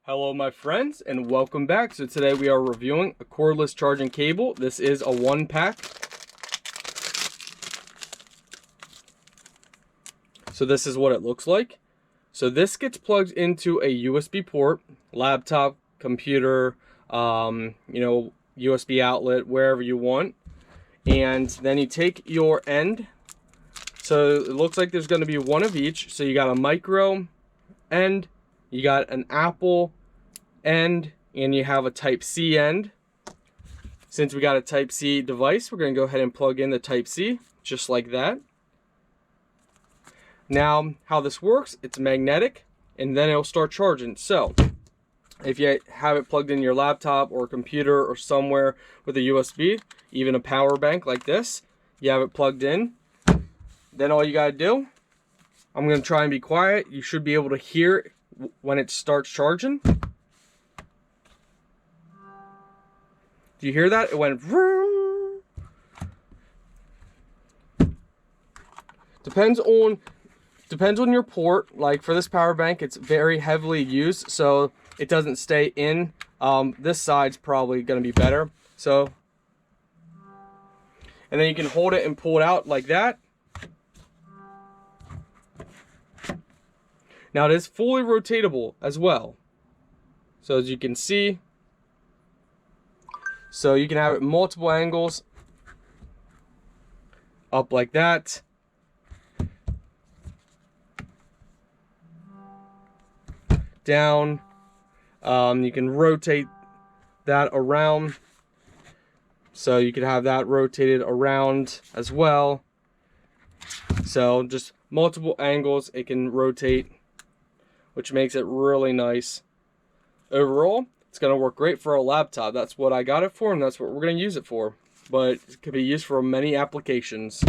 Hello my friends and welcome back. So today we are reviewing a cordless charging cable. This is a 1-pack. So this is what it looks like. So this gets plugged into a USB port, laptop, computer, USB outlet, wherever you want. And then you take your end. So it looks like there's going to be one of each. So you got a micro end, you got an Apple end, and you have a Type-C end. Since we got a Type-C device, we're going to go ahead and plug in the Type-C, just like that. Now, how this works, it's magnetic, and then it'll start charging. So, if you have it plugged in your laptop or computer or somewhere with a USB, even a power bank like this, you have it plugged in, then all you got to do, I'm going to try and be quiet. You should be able to hear it when it starts charging. Do you hear that? It went vroom. Depends on your port. Like for this power bank, it's very heavily used, so it doesn't stay in. This side's probably going to be better. So, and then you can hold it and pull it out like that. Now it is fully rotatable as well. So as you can see, so you can have it multiple angles, up like that, down. You can rotate that around, so you could have that rotated around as well. So just multiple angles it can rotate, which makes it really nice. Overall, it's going to work great for a laptop. That's what I got it for, and that's what we're going to use it for. But it could be used for many applications.